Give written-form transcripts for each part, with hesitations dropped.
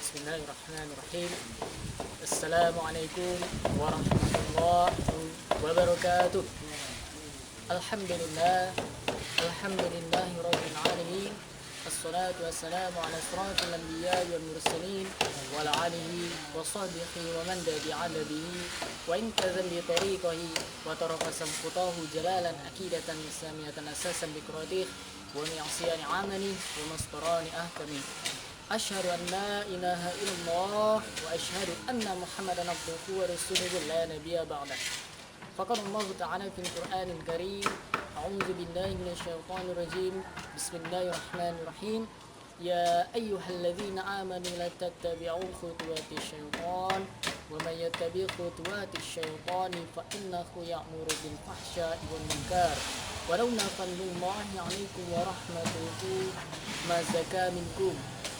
Bismillahirrahmanirrahim. Assalamualaikum warahmatullahi wabarakatuh. Alhamdulillah. Alhamdulillahi rabbil alamin. Assalatu wassalamu ala asrafil anbiya'i wal mursalin wa ala alihi wa sahbihi wa man tabi'a bihi wa intazam bi tariqihi wa taraka samqutahu jalalan akidatan islamiyatan asasan bi qradih wa mi'siyani amani wa mastarani ahkami. Asyhadu an la ilaha illallah wa asyhadu anna Muhammadan abduhu wa rasuluhu la nabiyya ba'dah. Faqala Allah ta'ala fil Qur'anil Karim, a'udzu billahi minasyaitonir rajim. Bismillahirrahmanirrahim. Ya ayyuhalladzina amanu la tattabi'u khutuwatis syaitan wa may yattabi' khutuwatis syaitani fa innahu ya'muru bil fahsya'i wal munkar. Walau fadlullahi 'alaikum wa rahmatuhu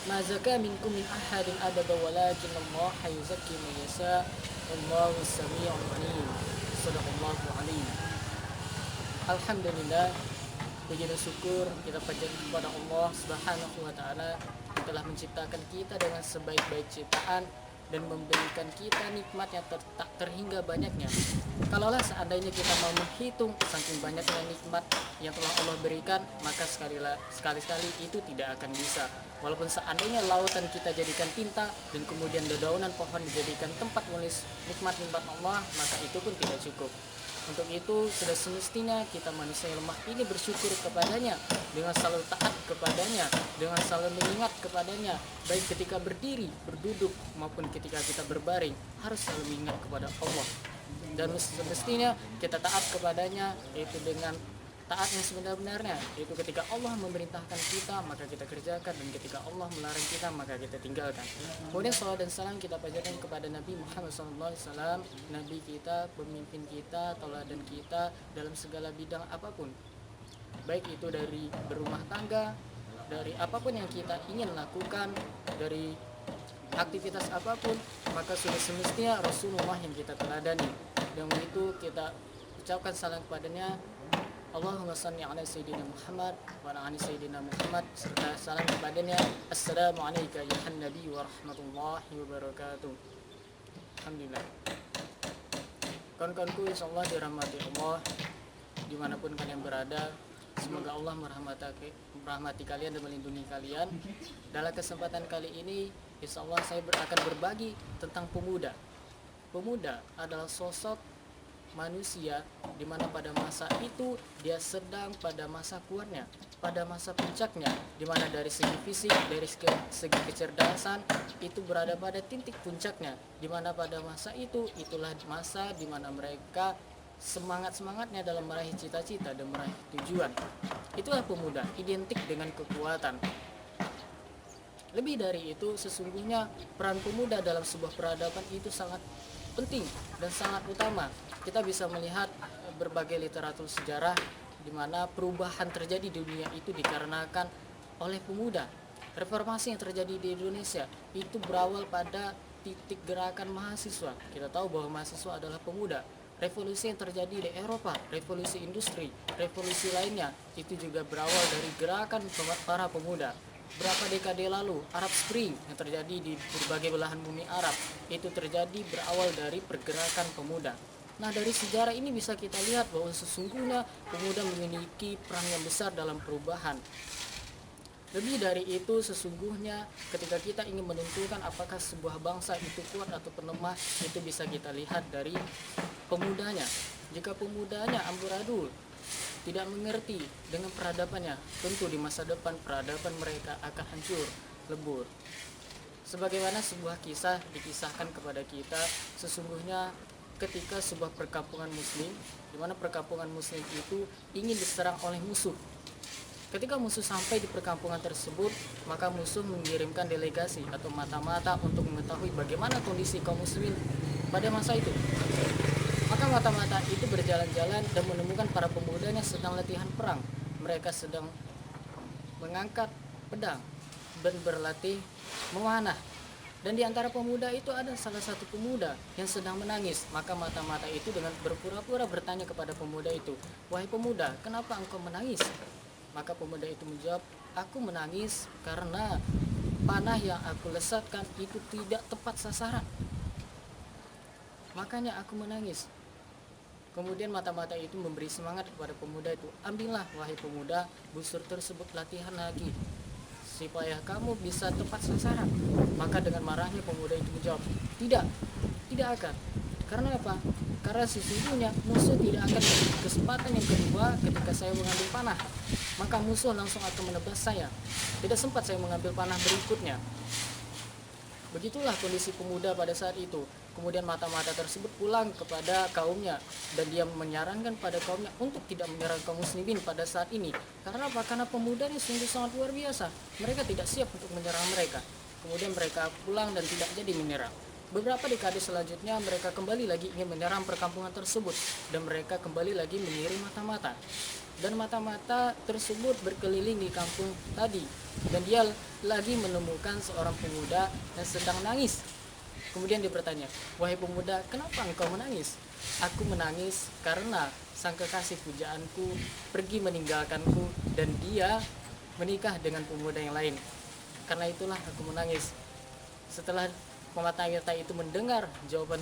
ma zaka minkum min ahadin abada walakin Allah yuzakki man yasha wallahu samii'un 'aliim. Shadaqallahu 'aliim. Alhamdulillah, puji dan syukur kita panjatkan kepada Allah Subhanahu wa taala yang telah menciptakan kita dengan sebaik-baik ciptaan dan memberikan kita nikmat yang tak terhingga banyaknya. Kalaulah seandainya kita mau menghitung saking banyaknya nikmat yang telah Allah berikan, maka sekali-sekali itu tidak akan bisa. Walaupun seandainya lautan kita jadikan tinta dan kemudian dedaunan pohon dijadikan tempat menulis nikmat-nikmat Allah, maka itu pun tidak cukup. Untuk itu sudah semestinya kita manusia yang lemah ini bersyukur kepadanya dengan selalu taat kepadanya, dengan selalu mengingat kepadanya, baik ketika berdiri, berduduk maupun ketika kita berbaring, harus selalu mengingat kepada Allah. Dan semestinya kita taat kepadanya, yaitu dengan taatnya sebenar-benarnya, yaitu ketika Allah memerintahkan kita maka kita kerjakan, dan ketika Allah melarang kita maka kita tinggalkan. Kemudian salawat dan salam kita panjatkan kepada Nabi Muhammad SAW, Nabi kita, pemimpin kita, tauladan kita dalam segala bidang apapun, baik itu dari berumah tangga, dari apapun yang kita ingin lakukan, dari aktivitas apapun, maka sudah semestinya Rasulullah yang kita teladani. Dengan itu kita ucapkan salam kepadanya, Allahumma salli ala Sayyidina Muhammad wa ala ali Sayyidina Muhammad, serta salam kepadanya, Assalamualaikum ya Nabi wa rahmatullahi wabarakatuh. Alhamdulillah. Kawan-kawanku, insyaallah dirahmati Allah dimanapun kalian berada, semoga Allah merahmati kalian dan melindungi kalian. Dalam kesempatan kali ini insyaallah saya akan berbagi tentang pemuda. Pemuda adalah sosok manusia di mana pada masa itu dia sedang pada masa kuatnya, pada masa puncaknya, di mana dari segi fisik, dari segi kecerdasan itu berada pada titik puncaknya, di mana pada masa itu itulah masa di mana mereka semangatnya dalam meraih cita-cita dan meraih tujuan. Itulah pemuda, identik dengan kekuatan. Lebih dari itu, sesungguhnya peran pemuda dalam sebuah peradaban itu sangat penting dan sangat utama. Kita bisa melihat berbagai literatur sejarah di mana perubahan terjadi di dunia itu dikarenakan oleh pemuda. Reformasi yang terjadi di Indonesia itu berawal pada titik gerakan mahasiswa. Kita tahu bahwa mahasiswa adalah pemuda. Revolusi yang terjadi di Eropa, revolusi industri, revolusi lainnya itu juga berawal dari gerakan para pemuda. Berapa dekade lalu, Arab Spring yang terjadi di berbagai belahan bumi Arab itu terjadi berawal dari pergerakan pemuda. Nah, dari sejarah ini bisa kita lihat bahwa sesungguhnya pemuda memiliki peran yang besar dalam perubahan. Lebih dari itu, sesungguhnya ketika kita ingin menentukan apakah sebuah bangsa itu kuat atau lemah, itu bisa kita lihat dari pemudanya. Jika pemudanya amburadul, tidak mengerti dengan peradabannya, tentu di masa depan peradaban mereka akan hancur, lebur. Sebagaimana sebuah kisah dikisahkan kepada kita, sesungguhnya ketika sebuah perkampungan muslim, di mana perkampungan muslim itu ingin diserang oleh musuh. Ketika musuh sampai di perkampungan tersebut, maka musuh mengirimkan delegasi atau mata-mata untuk mengetahui bagaimana kondisi kaum muslimin pada masa itu. Maka mata-mata itu berjalan-jalan dan menemukan para pemudanya sedang latihan perang. Mereka sedang mengangkat pedang dan berlatih memanah. Dan di antara pemuda itu ada salah satu pemuda yang sedang menangis. Maka mata-mata itu dengan berpura-pura bertanya kepada pemuda itu, "Wahai pemuda, kenapa engkau menangis?" Maka pemuda itu menjawab, "Aku menangis karena panah yang aku lesatkan itu tidak tepat sasaran. Makanya aku menangis. Kemudian mata-mata itu memberi semangat kepada pemuda itu. Ambillah wahai pemuda busur tersebut, latihan lagi supaya kamu bisa tepat sasaran. Maka dengan marahnya pemuda itu menjawab, tidak akan. Karena apa? Karena sesungguhnya musuh tidak akan memberi kesempatan yang kedua ketika saya mengambil panah. Maka musuh langsung akan menebas saya. Tidak sempat saya mengambil panah berikutnya. Begitulah kondisi pemuda pada saat itu. Kemudian mata-mata tersebut pulang kepada kaumnya, dan dia menyarankan pada kaumnya untuk tidak menyerang kaum muslimin pada saat ini. Karena apa? Karena pemuda ini sungguh sangat luar biasa. Mereka tidak siap untuk menyerang mereka. Kemudian mereka pulang dan tidak jadi menyerang. Beberapa dekade selanjutnya mereka kembali lagi ingin menyerang perkampungan tersebut, dan mereka kembali lagi mengirim mata-mata. Dan mata-mata tersebut berkeliling di kampung tadi, dan dia lagi menemukan seorang pemuda yang sedang nangis. Kemudian dia bertanya, wahai pemuda, kenapa engkau menangis? Aku menangis karena sang kekasih pujaanku pergi meninggalkanku dan dia menikah dengan pemuda yang lain. Karena itulah aku menangis. Setelah pemata-mata itu mendengar jawaban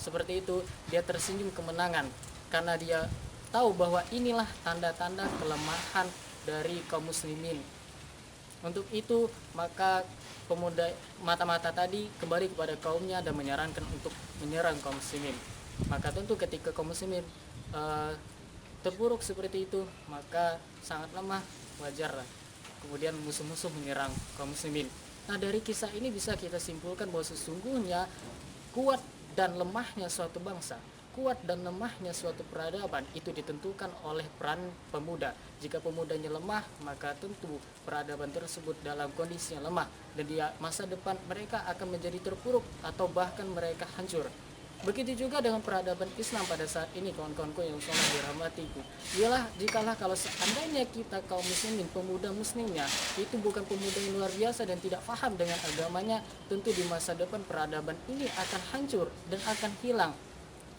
seperti itu, dia tersenyum kemenangan karena dia tahu bahwa inilah tanda-tanda kelemahan dari kaum muslimin. Untuk itu maka pemuda mata-mata tadi kembali kepada kaumnya dan menyarankan untuk menyerang kaum muslimin. Maka tentu ketika kaum muslimin terpuruk seperti itu, maka sangat lemah, wajarlah kemudian musuh-musuh menyerang kaum muslimin. Nah, dari kisah ini bisa kita simpulkan bahwa sesungguhnya kuat dan lemahnya suatu bangsa, kuat dan lemahnya suatu peradaban itu ditentukan oleh peran pemuda. Jika pemudanya lemah, maka tentu peradaban tersebut dalam kondisi yang lemah, dan di masa depan mereka akan menjadi terpuruk atau bahkan mereka hancur. Begitu juga dengan peradaban Islam pada saat ini, kawan-kawanku yang sangat dirahmatiku. Ialah jikalau kalau seandainya kita kaum muslimin, pemuda muslimnya itu bukan pemuda yang luar biasa dan tidak paham dengan agamanya, tentu di masa depan peradaban ini akan hancur dan akan hilang.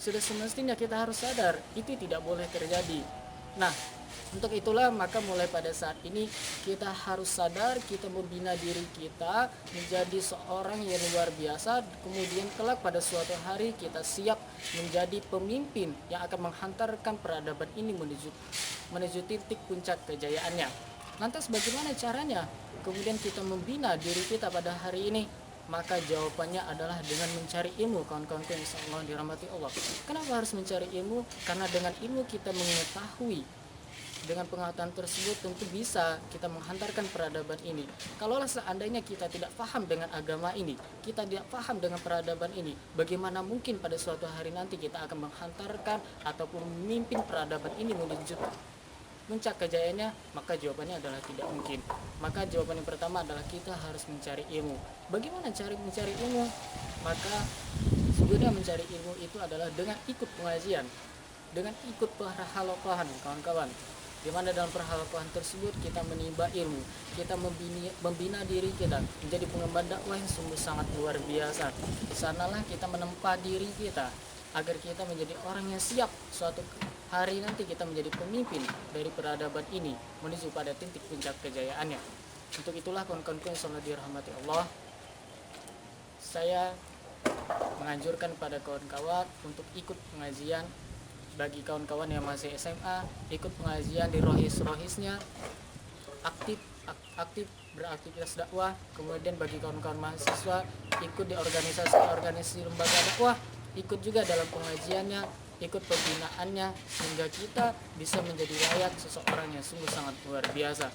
Sudah semestinya kita harus sadar itu tidak boleh terjadi. Nah, untuk itulah maka mulai pada saat ini kita harus sadar, kita membina diri kita menjadi seorang yang luar biasa. Kemudian kelak pada suatu hari kita siap menjadi pemimpin yang akan menghantarkan peradaban ini menuju titik puncak kejayaannya. Lantas bagaimana caranya? Kemudian kita membina diri kita pada hari ini. Maka jawabannya adalah dengan mencari ilmu, kawan-kawanku yang insyaallah dirahmati Allah. Kenapa harus mencari ilmu? Karena dengan ilmu kita mengetahui, dengan pengetahuan tersebut tentu bisa kita menghantarkan peradaban ini. Kalaulah seandainya kita tidak paham dengan agama ini, kita tidak paham dengan peradaban ini, bagaimana mungkin pada suatu hari nanti kita akan menghantarkan ataupun memimpin peradaban ini menuju puncak kejayaannya? Maka jawabannya adalah tidak mungkin. Maka jawaban yang pertama adalah kita harus mencari ilmu. Bagaimana cara mencari ilmu? Maka sebenarnya mencari ilmu itu adalah dengan ikut pengajian, dengan ikut perhalakohan, kawan-kawan. Di mana dalam perhalakohan tersebut kita menimba ilmu, kita membina diri kita menjadi pengemban dakwah yang sungguh sangat luar biasa. Di sanalah kita menempa diri kita agar kita menjadi orang yang siap suatu hari nanti kita menjadi pemimpin dari peradaban ini menuju pada titik puncak kejayaannya. Untuk itulah kawan-kawanku yang sangat dirahmati Allah, saya menganjurkan pada kawan-kawan untuk ikut pengajian. Bagi kawan-kawan yang masih SMA, ikut pengajian di rohis-rohisnya, aktif beraktivitas dakwah. Kemudian bagi kawan-kawan mahasiswa, ikut di organisasi lembaga dakwah, ikut juga dalam pengajiannya, ikut pembinaannya, sehingga kita bisa menjadi layak seseorang yang sungguh sangat luar biasa.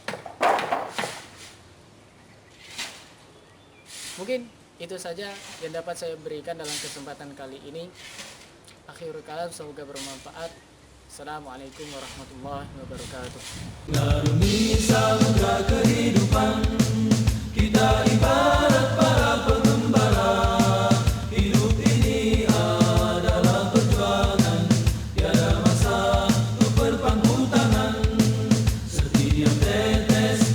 Mungkin itu saja yang dapat saya berikan dalam kesempatan kali ini. Akhirul kalam, semoga bermanfaat. Assalamualaikum warahmatullahi wabarakatuh. Garuni samudra kehidupan, kita ibarat para pengembara. Hidup ini adalah perjuangan, tiada masa untuk berpangku tangan. Setiap tetes